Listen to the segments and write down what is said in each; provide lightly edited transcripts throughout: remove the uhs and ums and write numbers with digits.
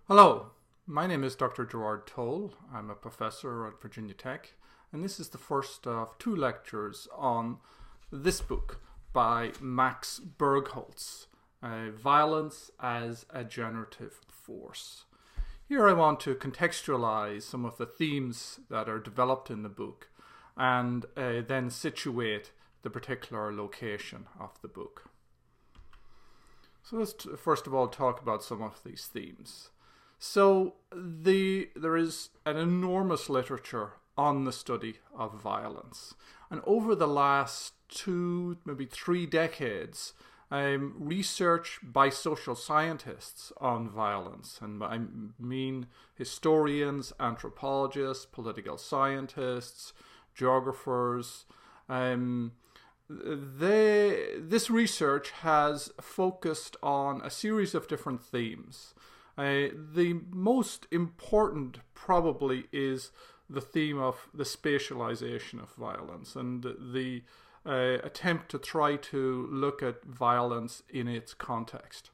Hello, my name is Dr. Gerard Toal. I'm a professor at Virginia Tech, and this is the first of two lectures on this book by Max Bergholz, Violence as a Generative Force. Here I want to contextualize some of the themes that are developed in the book and then situate the particular location of the book. So let's first of all talk about some of these themes. So there is an enormous literature on the study of violence. And over the last 2, maybe 3 decades, research by social scientists on violence, and I mean historians, anthropologists, political scientists, geographers, this research has focused on a series of different themes. The most important probably is the theme of the spatialization of violence and the attempt to try to look at violence in its context.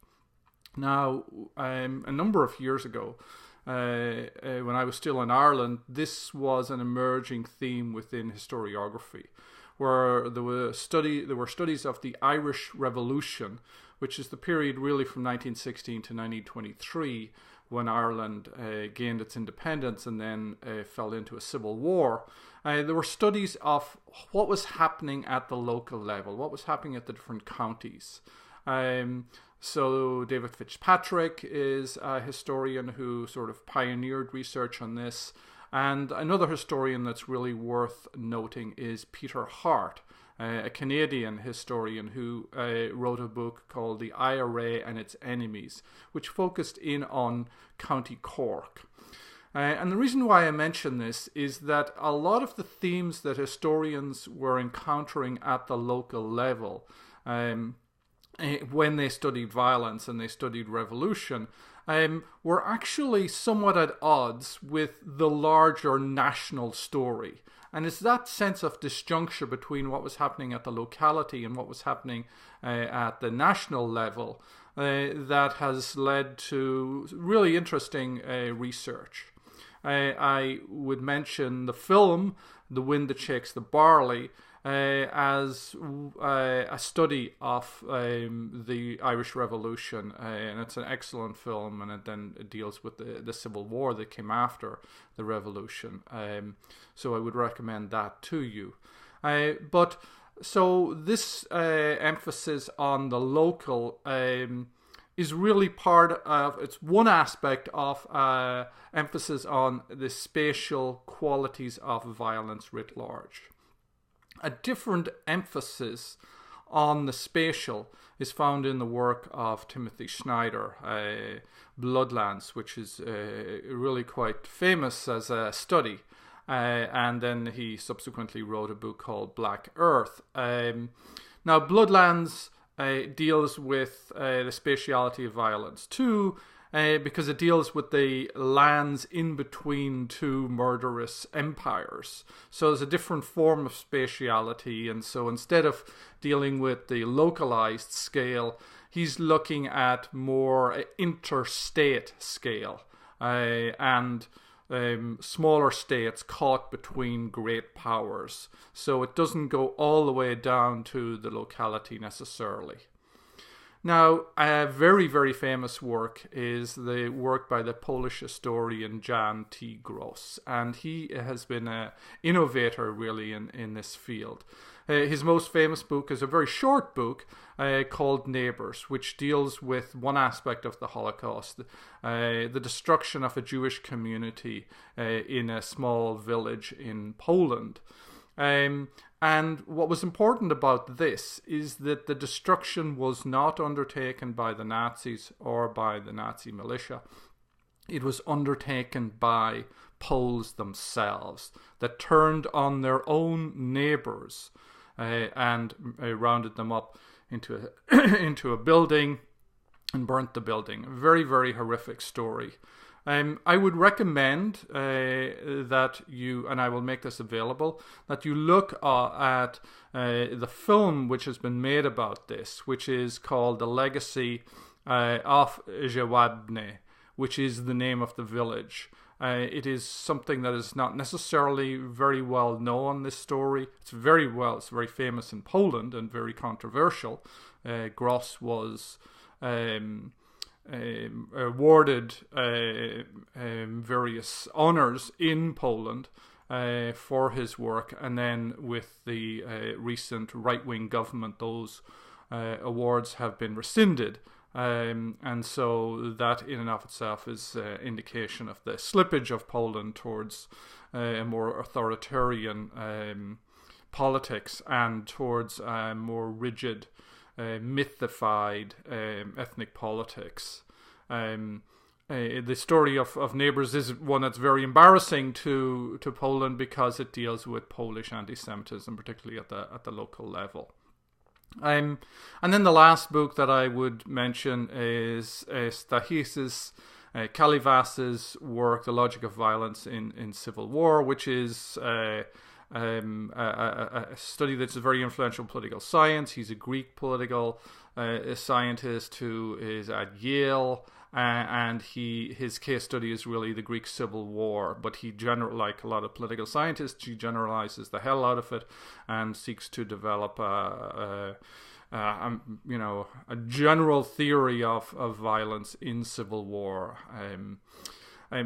Now, a number of years ago, when I was still in Ireland, this was an emerging theme within historiography, where there were studies of the Irish Revolution, which is the period really from 1916 to 1923, when Ireland gained its independence and then fell into a civil war. There were studies of what was happening at the local level, what was happening at the different counties. So David Fitzpatrick is a historian who sort of pioneered research on this. And another historian that's really worth noting is Peter Hart, a Canadian historian who wrote a book called The IRA and Its Enemies, which focused in on County Cork. And the reason why I mention this is that a lot of the themes that historians were encountering at the local level when they studied violence and they studied revolution were actually somewhat at odds with the larger national story. And it's that sense of disjuncture between what was happening at the locality and what was happening at the national level that has led to really interesting research. I would mention the film, The Wind That Shakes the Barley, as a study of the Irish Revolution, and it's an excellent film, and it then deals with the Civil War that came after the Revolution. So I would recommend that to you. But so this emphasis on the local is really part of, it's one aspect of emphasis on the spatial qualities of violence writ large. A different emphasis on the spatial is found in the work of Timothy Snyder, Bloodlands, which is really quite famous as a study. And then he subsequently wrote a book called Black Earth. Now, Bloodlands deals with the spatiality of violence too, because it deals with the lands in between two murderous empires. So there's a different form of spatiality, and so instead of dealing with the localized scale, he's looking at more interstate scale and smaller states caught between great powers. So it doesn't go all the way down to the locality necessarily. Now, a very, very famous work is the work by the Polish historian Jan T. Gross, and he has been an innovator really in this field. His most famous book is a very short book called Neighbors, which deals with one aspect of the Holocaust, the destruction of a Jewish community in a small village in Poland. And what was important about this is that the destruction was not undertaken by the Nazis or by the Nazi militia. It was undertaken by Poles themselves that turned on their own neighbors and rounded them up into a building and burnt the building. A very, very horrific story. I would recommend that you, and I will make this available, that you look at the film which has been made about this, which is called The Legacy of Żałobny, which is the name of the village. It is something that is not necessarily very well known, this story. It's very famous in Poland and very controversial. Gross was awarded various honors in Poland for his work, and then with the recent right-wing government, those awards have been rescinded. And so that in and of itself is indication of the slippage of Poland towards a more authoritarian politics and towards a more rigid, mythified ethnic politics. The story of Neighbours is one that's very embarrassing to Poland because it deals with Polish anti-Semitism, particularly at the local level. And then the last book that I would mention is Stathis Kalivas's work, The Logic of Violence in Civil War, which is a study that's a very influential political science. He's a Greek political scientist who is at Yale, and his case study is really the Greek Civil War, but he like a lot of political scientists, he generalizes the hell out of it and seeks to develop a general theory of violence in civil war.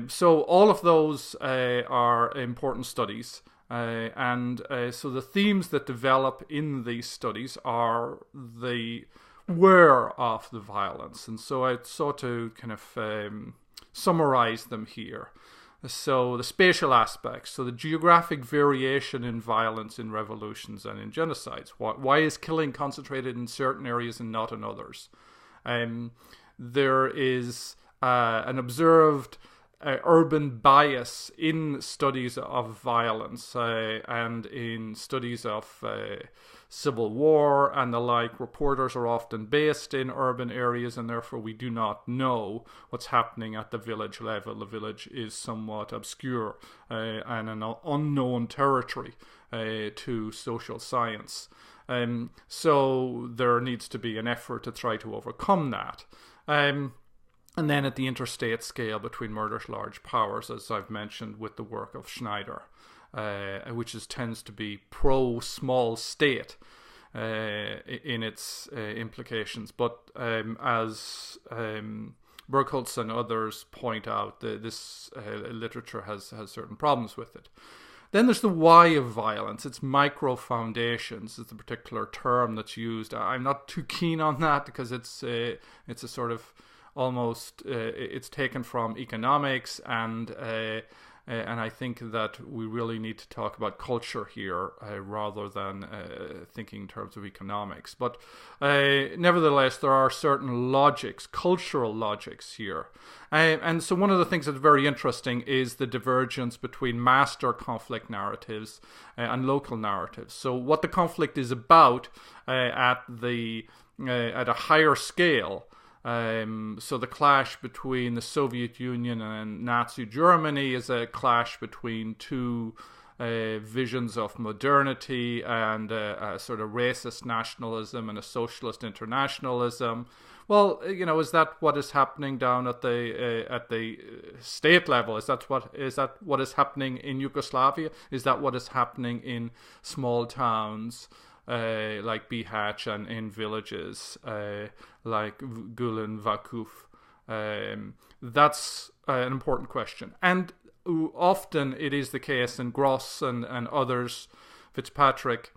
So all of those are important studies. So the themes that develop in these studies are the where of the violence, and so I sought to kind of summarize them here. So the spatial aspects, so the geographic variation in violence in revolutions and in genocides. Why is killing concentrated in certain areas and not in others? There is an observed urban bias in studies of violence and in studies of civil war and the like. Reporters are often based in urban areas, and therefore we do not know what's happening at the village level. The village is somewhat obscure and an unknown territory to social science. So there needs to be an effort to try to overcome that. And then at the interstate scale between murderous large powers, as I've mentioned with the work of Schneider, which tends to be pro-small state in its implications. But as Bergholz and others point out, this literature has certain problems with it. Then there's the why of violence. It's micro-foundations is the particular term that's used. I'm not too keen on that because it's a sort of almost it's taken from economics, and I think that we really need to talk about culture here rather than thinking in terms of economics. But nevertheless, there are certain logics, cultural logics here. And so one of the things that's very interesting is the divergence between master conflict narratives and local narratives. So what the conflict is about at a higher scale. So the clash between the Soviet Union and Nazi Germany is a clash between two visions of modernity and a sort of racist nationalism and a socialist internationalism. Well, is that what is happening down at the state level? Is that what is happening in Yugoslavia? Is that what is happening in small towns like Bihać and in villages like Gulen, Vakuf? That's an important question. And often it is the case, and Gross and others, Fitzpatrick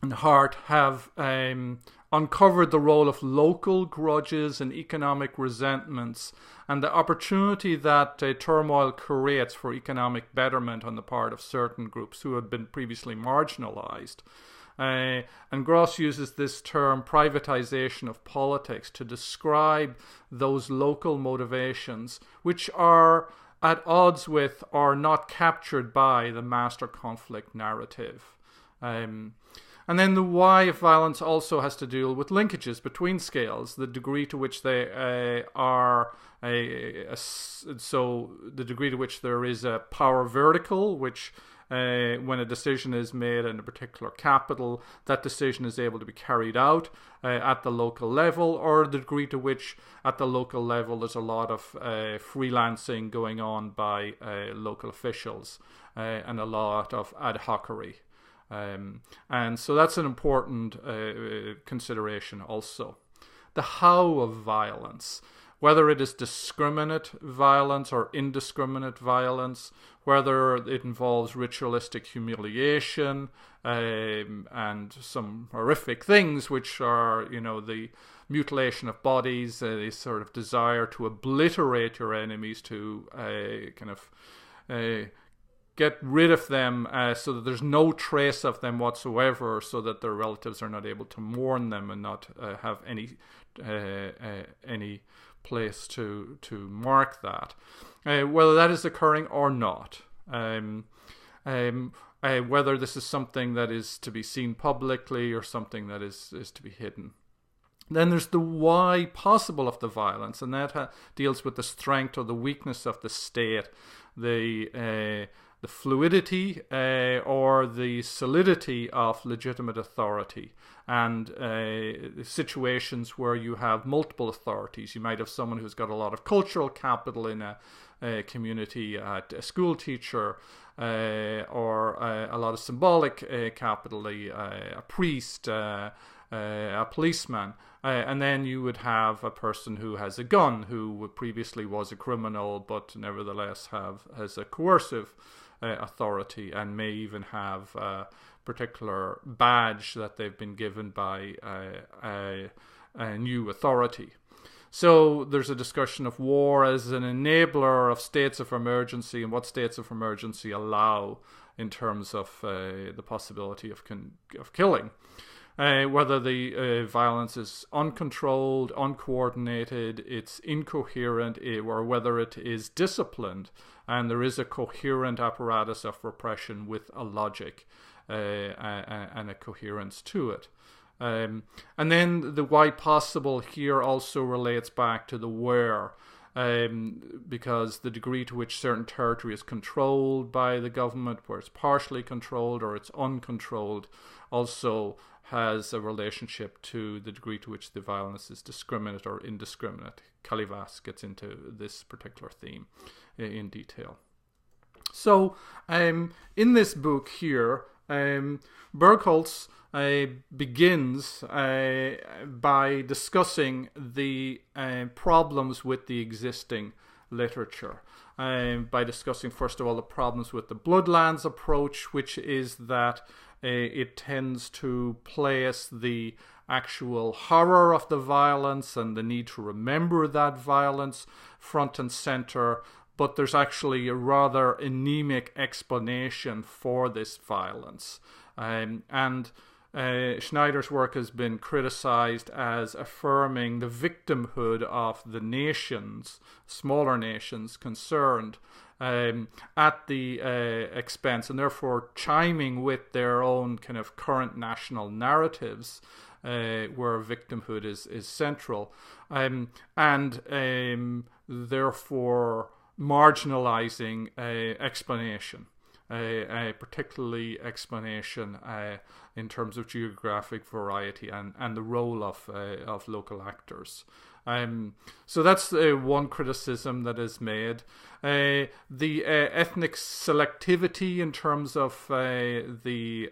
and Hart, have uncovered the role of local grudges and economic resentments and the opportunity that turmoil creates for economic betterment on the part of certain groups who had been previously marginalized. And Gross uses this term privatization of politics to describe those local motivations which are at odds with or not captured by the master conflict narrative. And then the why of violence also has to deal with linkages between scales, the degree to which they so the degree to which there is a power vertical, which when a decision is made in a particular capital, that decision is able to be carried out at the local level, or the degree to which at the local level there's a lot of freelancing going on by local officials and a lot of ad hocery. And so that's an important consideration also. The how of violence, whether it is discriminate violence or indiscriminate violence, whether it involves ritualistic humiliation and some horrific things, which are, the mutilation of bodies, a sort of desire to obliterate your enemies, to get rid of them so that there's no trace of them whatsoever, so that their relatives are not able to mourn them and not have any place to mark that, whether that is occurring or not, whether this is something that is to be seen publicly or something that is to be hidden. Then there's the why possible of the violence, and that deals with the strength or the weakness of the state, the fluidity or the solidity of legitimate authority, and situations where you have multiple authorities. You might have someone who's got a lot of cultural capital in a community, a school teacher, or a lot of symbolic capital, a priest, a policeman. And then you would have a person who has a gun, who previously was a criminal, but nevertheless has a coercive authority, and may even have a particular badge that they've been given by a new authority. So there's a discussion of war as an enabler of states of emergency, and what states of emergency allow in terms of the possibility of killing. Whether the violence is uncontrolled, uncoordinated, it's incoherent, or whether it is disciplined and there is a coherent apparatus of repression with a logic and a coherence to it. And then the why possible here also relates back to the where, because the degree to which certain territory is controlled by the government, where it's partially controlled or it's uncontrolled, also has a relationship to the degree to which the violence is discriminate or indiscriminate. Kalivas gets into this particular theme in detail. So, in this book here, Bergholz begins by discussing the problems with the existing literature. By discussing, first of all, the problems with the Bloodlands approach, which is that it tends to place the actual horror of the violence and the need to remember that violence front and center, but there's actually a rather anemic explanation for this violence. And Schneider's work has been criticized as affirming the victimhood of the nations, smaller nations concerned, at the expense, and therefore chiming with their own kind of current national narratives, where victimhood is central, and therefore marginalizing explanation. Particularly explanation in terms of geographic variety and the role of local actors. So that's one criticism that is made. The ethnic selectivity in terms of the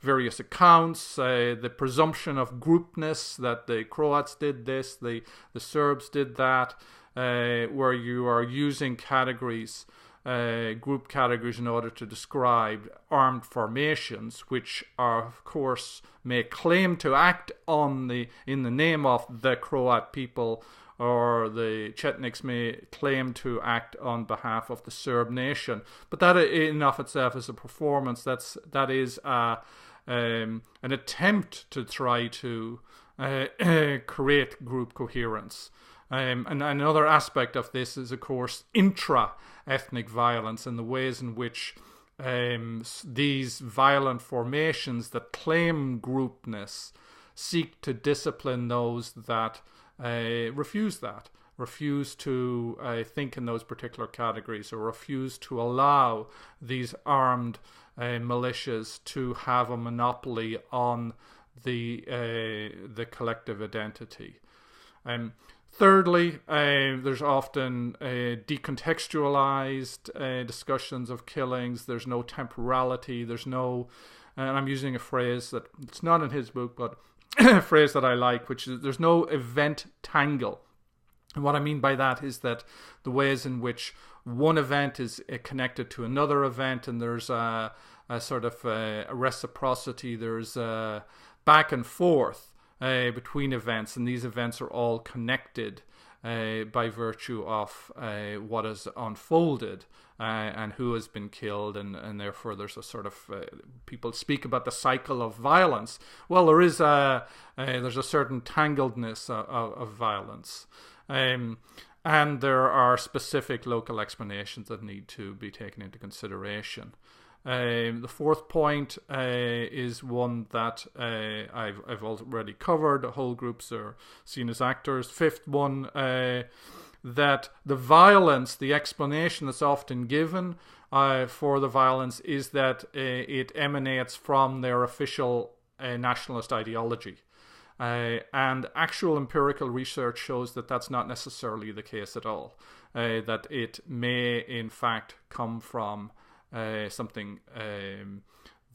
various accounts, the presumption of groupness, that the Croats did this, the Serbs did that, where you are using categories, group categories, in order to describe armed formations, which are, of course, may claim to act in the name of the Croat people, or the Chetniks may claim to act on behalf of the Serb nation. But that in of itself is a performance. That is an attempt to try to create group coherence. And another aspect of this is, of course, intra-ethnic violence, and the ways in which these violent formations that claim groupness seek to discipline those that refuse that, refuse to think in those particular categories, or refuse to allow these armed militias to have a monopoly on the collective identity. Thirdly, there's often decontextualized discussions of killings. There's no temporality. There's no, and I'm using a phrase that it's not in his book, but a phrase that I like, which is there's no event tangle. And what I mean by that is that the ways in which one event is connected to another event, and there's a sort of a reciprocity, there's a back and forth between events, and these events are all connected by virtue of what has unfolded and who has been killed, and therefore there's a sort of people speak about the cycle of violence. Well, there's a certain tangledness of violence, and there are specific local explanations that need to be taken into consideration. The fourth point is one that I've already covered. The whole groups are seen as actors. Fifth one, that the violence, the explanation that's often given for the violence is that it emanates from their official nationalist ideology. And actual empirical research shows that that's not necessarily the case at all. That it may, in fact, come from something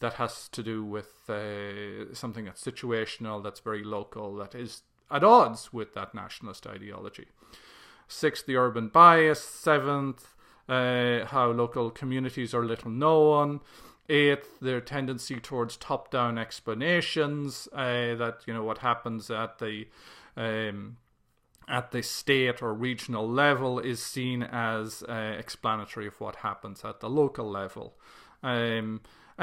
that has to do with something that's situational, that's very local, that is at odds with that nationalist ideology. Sixth, the urban bias. Seventh, how local communities are little known. Eighth, their tendency towards top-down explanations, that, you know, what happens at the state or regional level is seen as explanatory of what happens at the local level. And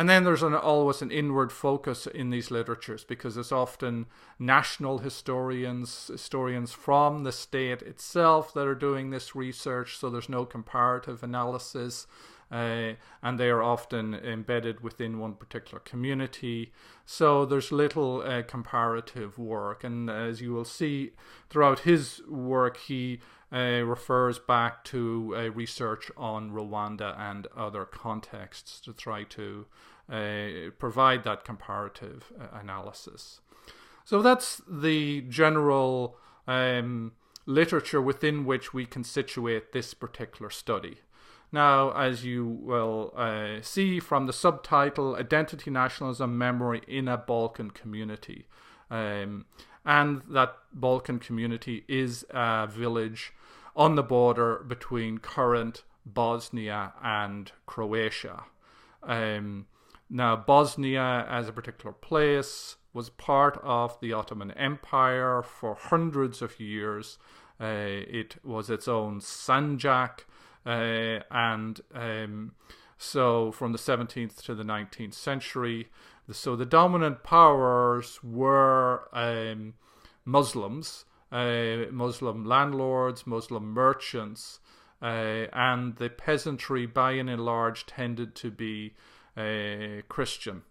then there's always an inward focus in these literatures, because it's often national historians from the state itself that are doing this research, so there's no comparative analysis. And they are often embedded within one particular community. So there's little comparative work. And as you will see throughout his work, he refers back to research on Rwanda and other contexts to try to provide that comparative analysis. So that's the general literature within which we can situate this particular study. Now, as you will see from the subtitle, Identity, Nationalism, Memory in a Balkan Community. And that Balkan community is a village on the border between current Bosnia and Croatia. Now, Bosnia as a particular place was part of the Ottoman Empire for hundreds of years. It was its own sanjak. So from the 17th to the 19th century, so the dominant powers were Muslims, Muslim landlords, Muslim merchants, and the peasantry, by and large, tended to be Christian.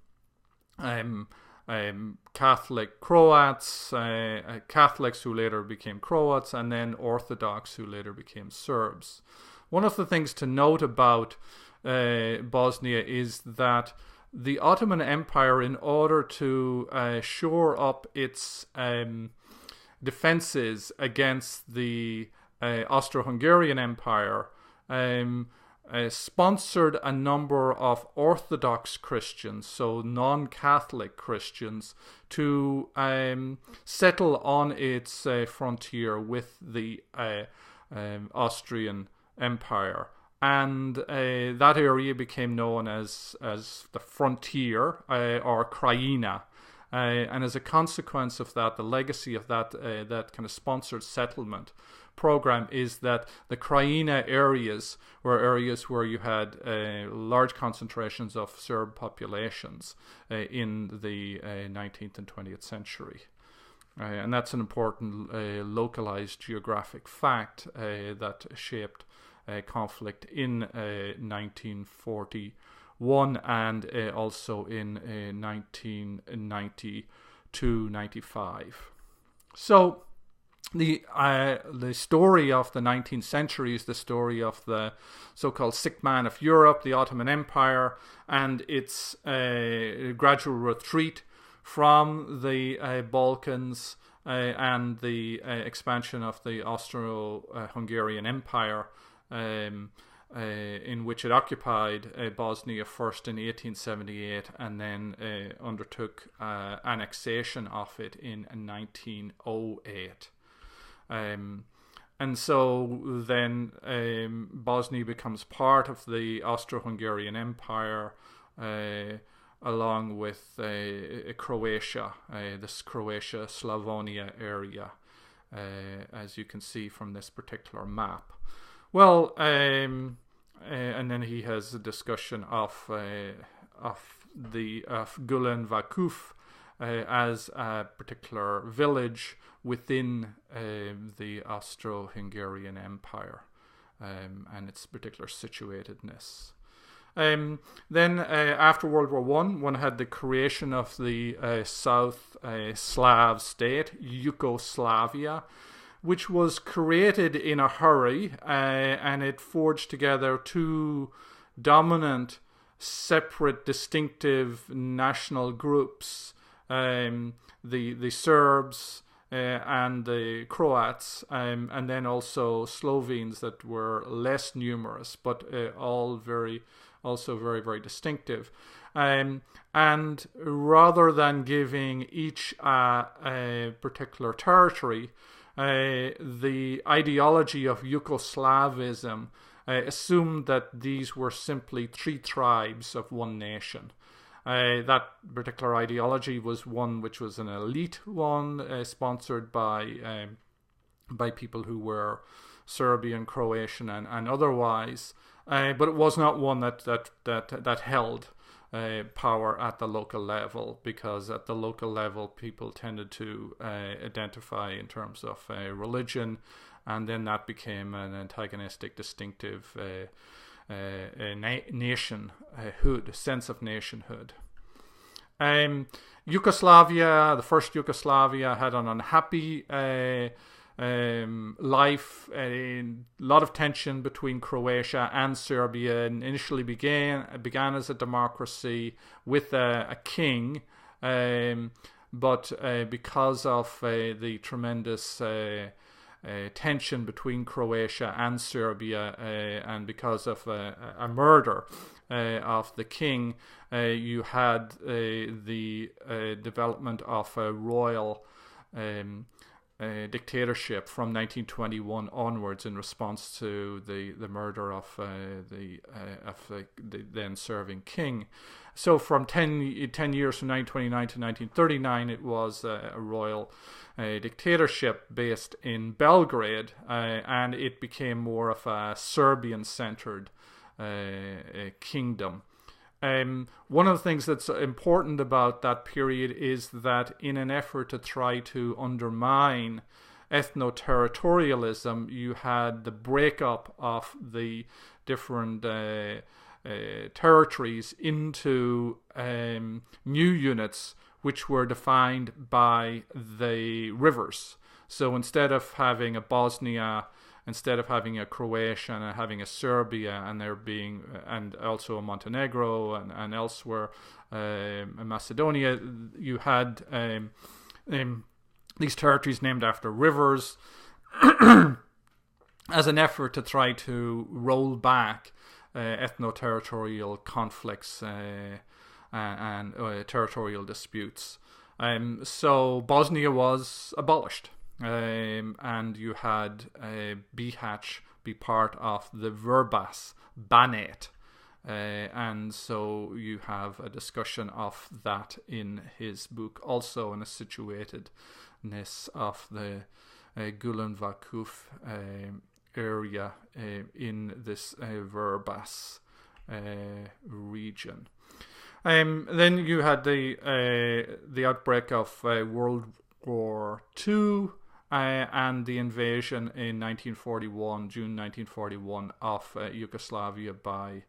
Catholic Croats, Catholics who later became Croats, and then Orthodox who later became Serbs. One of the things to note about Bosnia is that the Ottoman Empire, in order to shore up its defenses against the Austro-Hungarian Empire, sponsored a number of Orthodox Christians, so non-Catholic Christians, to settle on its frontier with the Austrian Empire. And that area became known as the frontier, or Krajina. And as a consequence of that, the legacy of that kind of sponsored settlement program is that the Krajina areas were areas where you had large concentrations of Serb populations in the 19th and 20th century. And that's an important localized geographic fact that shaped conflict in 1941 and also in 1990 to 95. So the story of the 19th century is the story of the so-called sick man of Europe, the Ottoman Empire, and its gradual retreat from the Balkans and the expansion of the Austro-Hungarian Empire, in which it occupied Bosnia first in 1878 and then undertook annexation of it in 1908. And so then Bosnia becomes part of the Austro-Hungarian Empire, along with Croatia, this Croatia-Slavonia area, as you can see from this particular map. Well, and then he has a discussion of Gulen Vakuf as a particular village within the Austro-Hungarian Empire, and its particular situatedness. Then after World War one had the creation of the South Slav state, Yugoslavia, which was created in a hurry, and it forged together two dominant, separate, distinctive national groups, the Serbs and the Croats, and then also Slovenes that were less numerous, but all very very distinctive. And rather than giving each a particular territory, the ideology of Yugoslavism assumed that these were simply three tribes of one nation. That particular ideology was one which was an elite one, sponsored by people who were Serbian, Croatian, and otherwise, but it was not one that held power at the local level, because at the local level people tended to identify in terms of religion, and then that became an antagonistic, distinctive nationhood, sense of nationhood. Yugoslavia, the first Yugoslavia, had an unhappy life. A lot of tension between Croatia and Serbia. Initially began as a democracy with a king, but because of the tremendous tension between Croatia and Serbia, and because of a murder of the king, you had the development of a royal dictatorship from 1921 onwards in response to the murder of the then serving king. So from 10 years from 1929 to 1939, it was a royal dictatorship based in Belgrade, and it became more of a Serbian-centered kingdom. One of the things that's important about that period is that in an effort to try to undermine ethno-territorialism, you had the breakup of the different territories into new units which were defined by the rivers. So instead of having a Bosnia, instead of having a Croatia and having a Serbia, and also a Montenegro and elsewhere, Macedonia, you had these territories named after rivers as an effort to try to roll back ethno-territorial conflicts and territorial disputes. So Bosnia was abolished. And you had Bihać be part of the Verbas Banat, and so you have a discussion of that in his book, also in a situatedness of the Gulen Vakuf area in this Verbas region. Then you had the outbreak of World War II. And the invasion in June 1941 of Yugoslavia by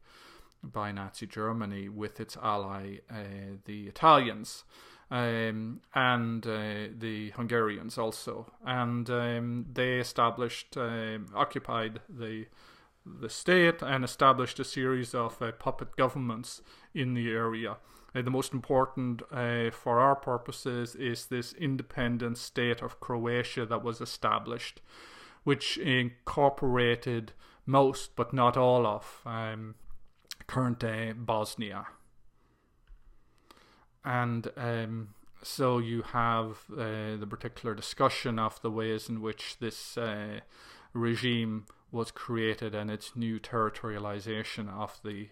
Nazi Germany with its ally, the Italians. and the Hungarians also, and they established, occupied the state and established a series of puppet governments in the area. The most important for our purposes is this independent state of Croatia that was established, which incorporated most but not all of current-day Bosnia. And so you have the particular discussion of the ways in which this regime was created and its new territorialization of the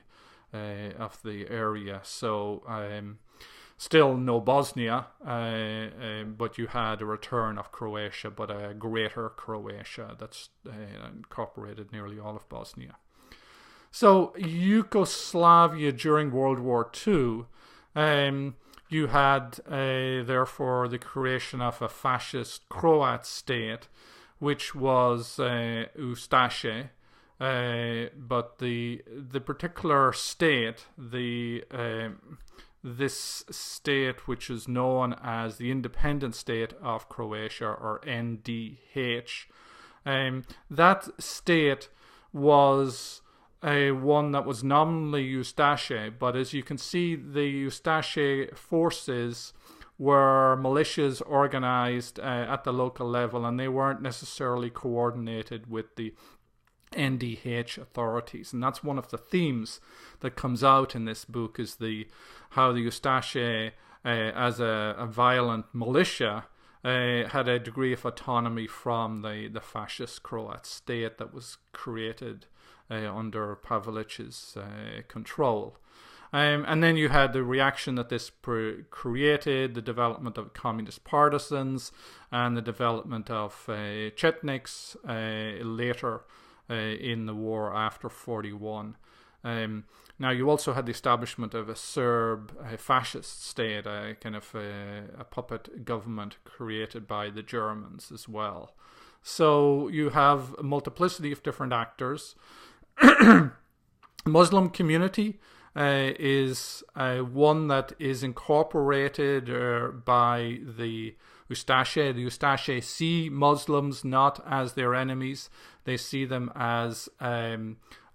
area. So still no Bosnia, but you had a return of Croatia, but a greater Croatia that's incorporated nearly all of Bosnia. So Yugoslavia during World War II, you had therefore the creation of a fascist Croat state, which was Ustaše, but the particular state, this state which is known as the Independent State of Croatia, or NDH, that state was one that was nominally Ustaše, but as you can see, the Ustaše forces were militias organized at the local level, and they weren't necessarily coordinated with the NDH authorities. And that's one of the themes that comes out in this book, is how the Ustaše, as a violent militia, had a degree of autonomy from the fascist Croat state that was created under Pavelić's control. And then you had the reaction that this created, the development of communist partisans, and the development of Chetniks later in the war after 41. Now you also had the establishment of a Serb fascist state, a kind of a puppet government created by the Germans as well. So you have a multiplicity of different actors. Muslim community is one that is incorporated by the Ustaše. The Ustaše see Muslims not as their enemies. They see them as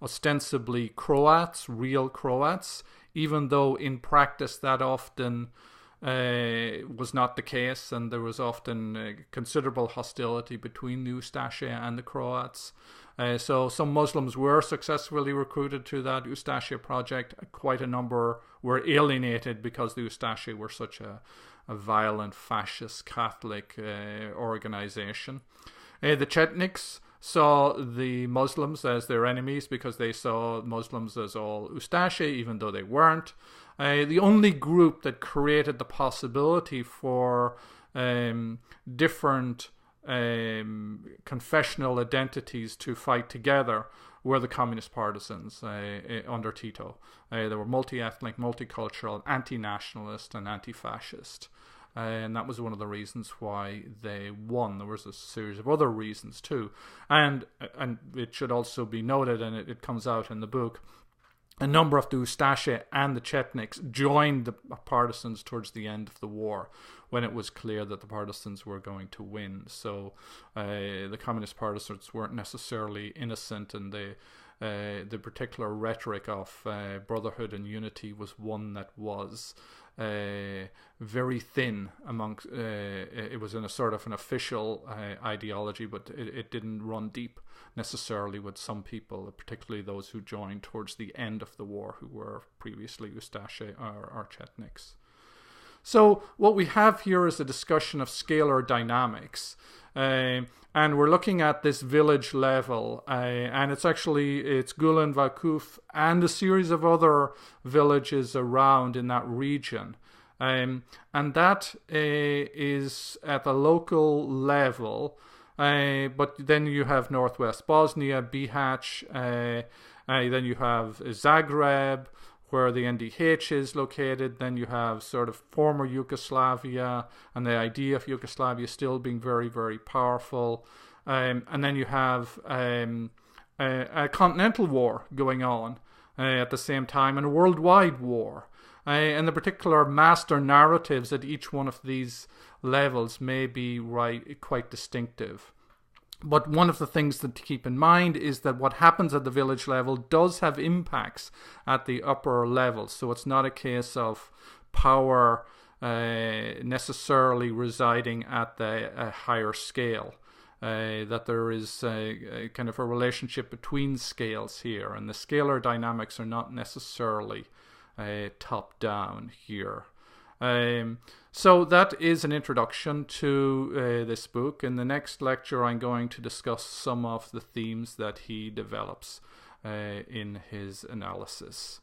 ostensibly Croats, real Croats, even though in practice that often was not the case, and there was often considerable hostility between the Ustaše and the Croats. So some Muslims were successfully recruited to that Ustaše project. Quite a number were alienated because the Ustaše were such a violent fascist Catholic organization. The Chetniks saw the Muslims as their enemies because they saw Muslims as all Ustaše, even though they weren't. The only group that created the possibility for different confessional identities to fight together were the communist partisans under Tito. They were multi-ethnic, multicultural, anti-nationalist, and anti-fascist. And that was one of the reasons why they won. There was a series of other reasons too. And it should also be noted, and it comes out in the book, a number of the Ustaše and the Chetniks joined the partisans towards the end of the war, when it was clear that the partisans were going to win. So the communist partisans weren't necessarily innocent, and the particular rhetoric of brotherhood and unity was one that was very thin amongst. It was in a sort of an official ideology, but it didn't run deep necessarily with some people, particularly those who joined towards the end of the war, who were previously Ustaše or Chetniks. So what we have here is a discussion of scalar dynamics, and we're looking at this village level, and it's Gulen, Vakuf, and a series of other villages around in that region, and that is at the local level. But then you have northwest Bosnia, Bihać, then you have Zagreb, where the NDH is located. Then you have sort of former Yugoslavia, and the idea of Yugoslavia still being very, very powerful. And then you have a continental war going on at the same time, and a worldwide war. And the particular master narratives at each one of these levels may be quite distinctive. But one of the things to keep in mind is that what happens at the village level does have impacts at the upper levels. So it's not a case of power necessarily residing at a higher scale. That there is a kind of a relationship between scales here, and the scalar dynamics are not necessarily top down here. So that is an introduction to this book. In the next lecture, I'm going to discuss some of the themes that he develops in his analysis.